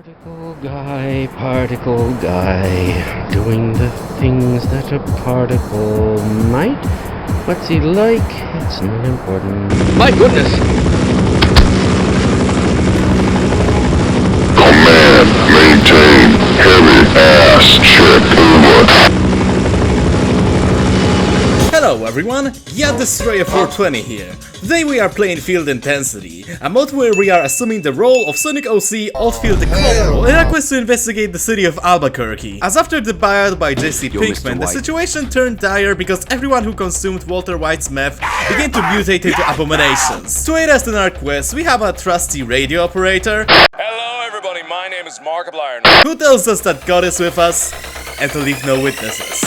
Particle guy, doing the things that a particle might. What's he like? It's not important. My goodness! Command, maintain, heavy ass check over. Hello everyone, Destroyer 420 here. Today we are playing Field Intensity, a mod where we are assuming the role of Sonic OC, Outfield the Corporal, in a quest to investigate the city of Albuquerque. As after the buyout by Jesse Pinkman, the situation turned dire because everyone who consumed Walter White's meth began to mutate into abominations. To aid us in our quest, we have a trusty radio operator. Hello everybody, my name is Markiplier. Who tells us that God is with us and to leave no witnesses.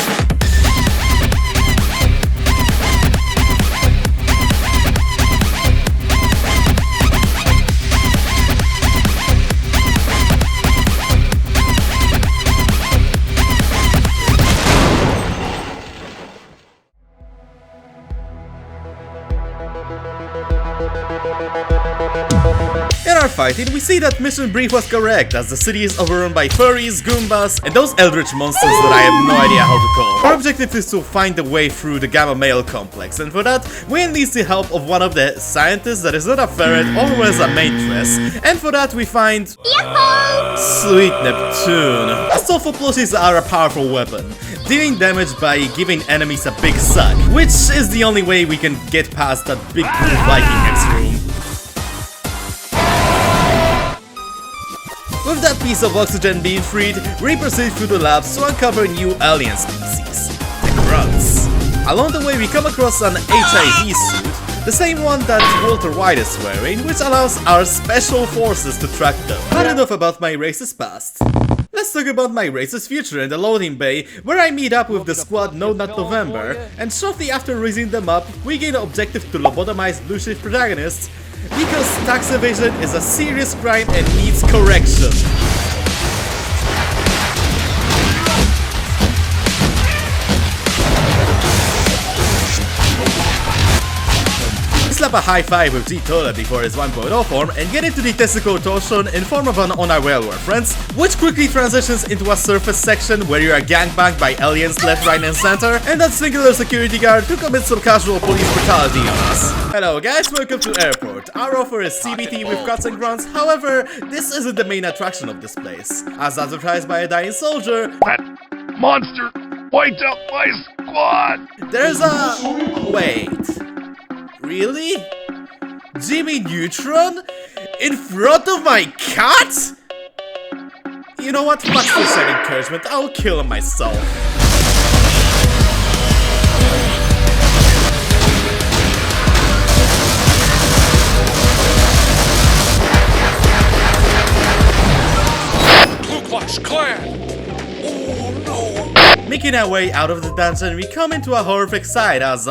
In our fighting, we see that mission brief was correct, as the city is overrun by furries, goombas, and those eldritch monsters that I have no idea how to call. Our objective is to find a way through the Gamma Male complex, and for that, we need the help of one of the scientists that is not a ferret or wears a matress, and for that we find... Sweet Neptune. Sulfur plushies are a powerful weapon, dealing damage by giving enemies a big suck, which is the only way we can get past that big blue Viking X room. With that piece of oxygen being freed, we proceed through the labs to uncover new alien species, the Grunts. Along the way we come across an HIV suit, the same one that Walter White is wearing, which allows our special forces to track them. But enough about my racist past. Let's talk about my racist future in the loading bay, where I meet up with the squad known as November, and shortly after raising them up, we gain the objective to lobotomize blue shift protagonists, because tax evasion is a serious crime and needs correction. Slap a high five with G-Toilet before his 1.0 form and get into the testicle torsion in form of an on our railroad friends, which quickly transitions into a surface section where you are gangbanged by aliens left, right and center, and that singular security guard to commit some casual police brutality on us. Hello guys, welcome to Airport. Our offer is CBT with cuts and grunts, however, this isn't the main attraction of this place. As advertised by a dying soldier, That monster wiped out my squad. there's a... wait. Really? Jimmy Neutron? In front of my cat? You know what? Fuck this encouragement, I'll kill him myself. Ku Klux Klan! Oh no! Making our way out of the dungeon, we come into a horrific sight as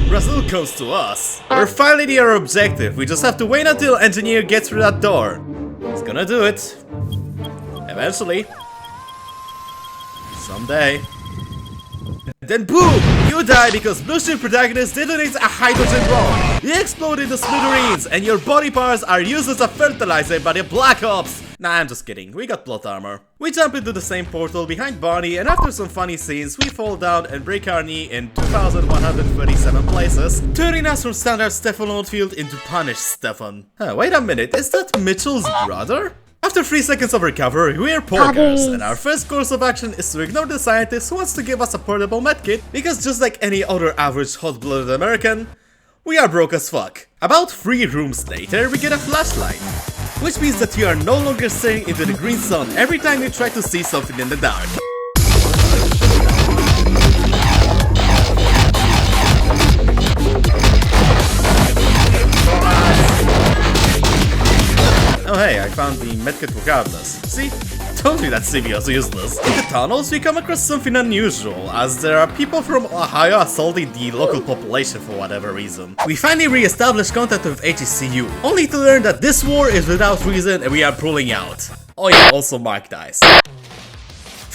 Brazil comes to us. We're finally near our objective, we just have to wait until Engineer gets through that door. He's gonna do it. Eventually. Someday. Then boom! You die because Blue Shield protagonist detonates a hydrogen bomb. You explode into smithereens and your body parts are used as a fertilizer by the Black Ops. Nah, I'm just kidding, we got plot armor. We jump into the same portal behind Barney, and after some funny scenes, we fall down and break our knee in 2,137 places, turning us from standard Stefan Oldfield into punished Stefan. Wait a minute, is that Mitchell's brother? After 3 seconds of recovery, we are porkers, and our first course of action is to ignore the scientist who wants to give us a portable medkit, because just like any other average hot-blooded American, we are broke as fuck. About 3 rooms later, we get a flashlight, which means that you are no longer staring into the green sun every time you try to see something in the dark. Oh hey, I found the medkit regardless. See? Told you that CV was useless. In the tunnels, we come across something unusual, as there are people from Ohio assaulting the local population for whatever reason. We finally re-establish contact with HECU, only to learn that this war is without reason and we are pulling out. Oh yeah, also Mark dies.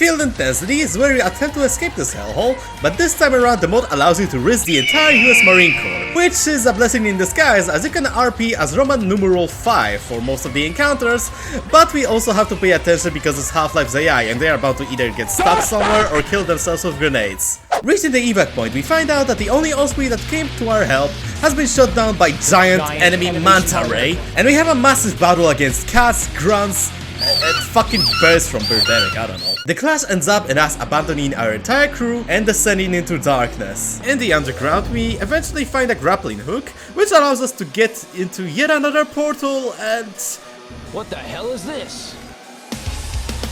Field Intensity is where you attempt to escape this hellhole, but this time around the mod allows you to risk the entire US Marine Corps, which is a blessing in disguise as you can RP as Roman numeral 5 for most of the encounters, but we also have to pay attention because it's Half-Life's AI and they are about to either get stuck somewhere or kill themselves with grenades. Reaching the evac point, we find out that the only Osprey that came to our help has been shot down by giant enemy manta ray, and we have a massive battle against cats, grunts, and fucking bears from Birdemic, I don't know. The clash ends up in us abandoning our entire crew and descending into darkness. In the underground, we eventually find a grappling hook, which allows us to get into yet another portal and... What the hell is this?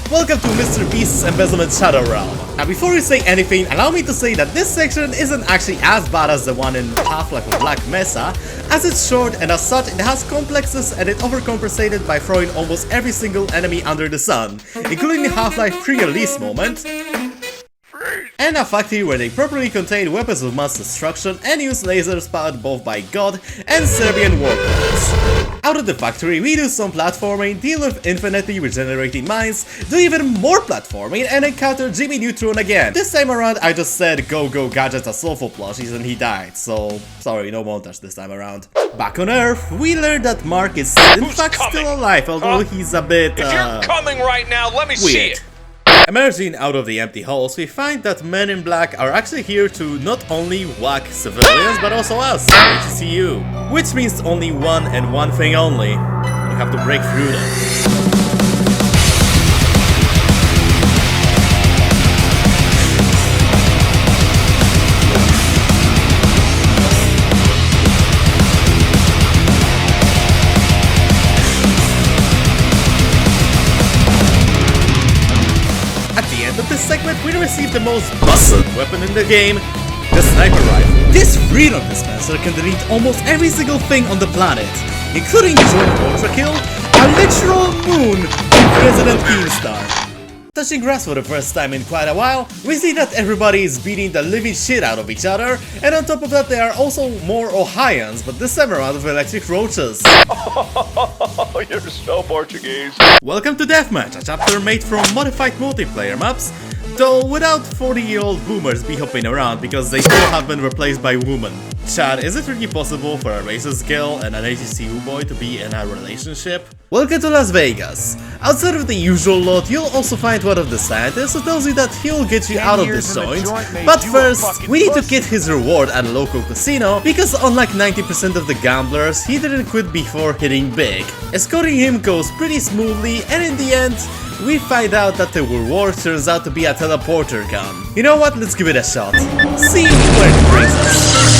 Welcome to Mr. Beast's Embezzlement Shadow Realm. Now before we say anything, allow me to say that this section isn't actually as bad as the one in Half-Life of Black Mesa, as it's short and as such it has complexes and it overcompensated by throwing almost every single enemy under the sun, including the Half-Life pre-release moment, and a factory where they properly contain weapons of mass destruction and use lasers powered both by God and Serbian warlords. Out of the factory, we do some platforming, deal with infinitely regenerating mines, do even more platforming, and encounter Jimmy Neutron again. This time around, I just said go gadgets as soulful plushies and he died, so sorry, no montage this time around. Back on Earth, we learned that Mark is in fact still alive, although he's a bit If you're coming right now, let me see weird. it. Emerging out of the empty halls, we find that men in black are actually here to not only whack civilians, but also us, HCU. Which means only one and one thing only. We have to break through them. At the end of this segment, we receive the most busted weapon in the game, the sniper rifle. This freedom dispenser can delete almost every single thing on the planet, including joint Ultrakill, a literal moon in President Keemstar. Touching grass for the first time in quite a while, we see that everybody is beating the living shit out of each other, and on top of that there are also more Ohioans, but this time around with electric roaches. Oh, you're so Portuguese. Welcome to Deathmatch, a chapter made from modified multiplayer maps, though without 40-year-old boomers be hopping around because they still have been replaced by women. Chad, is it really possible for a racist girl and an HCU boy to be in a relationship? Welcome to Las Vegas. Outside of the usual lot, you'll also find one of the scientists who tells you that he'll get you out of this joint, but first, we need to get his reward at a local casino, because unlike 90% of the gamblers, he didn't quit before hitting big. Escorting him goes pretty smoothly, and in the end, we find out that the reward turns out to be a teleporter gun. You know what, let's give it a shot. See where it brings us.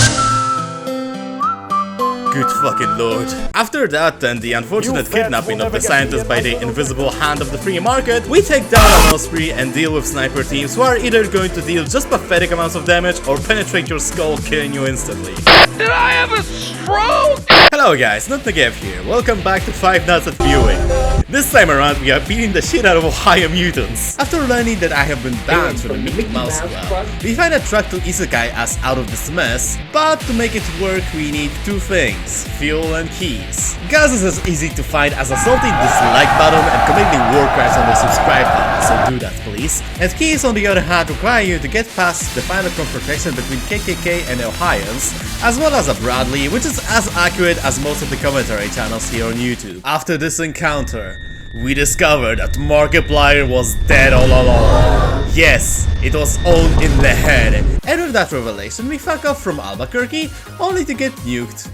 Good fucking lord. After that and the unfortunate kidnapping of the scientist by the invisible hand of the free market, we take down an Osprey and deal with sniper teams who are either going to deal just pathetic amounts of damage or penetrate your skull, killing you instantly. Did I have a stroke? Hello guys, Nikke here. Welcome back to Five Nights at Viewing. This time around, we are beating the shit out of Ohio mutants. After learning that I have been banned from the Mickey Mouse Club, we find a track to isekai us out of this mess, but to make it work we need two things, fuel and keys. Gas is as easy to find as assaulting this like button and committing war crimes on the subscribe button, so do that please. And keys on the other hand require you to get past the final confrontation between KKK and Ohioans, as well as a Bradley, which is as accurate as most of the commentary channels here on YouTube. After this encounter, we discovered that Markiplier was dead all along. Yes, it was all in the head. And with that revelation, we fuck off from Albuquerque, only to get nuked.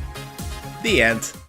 The end.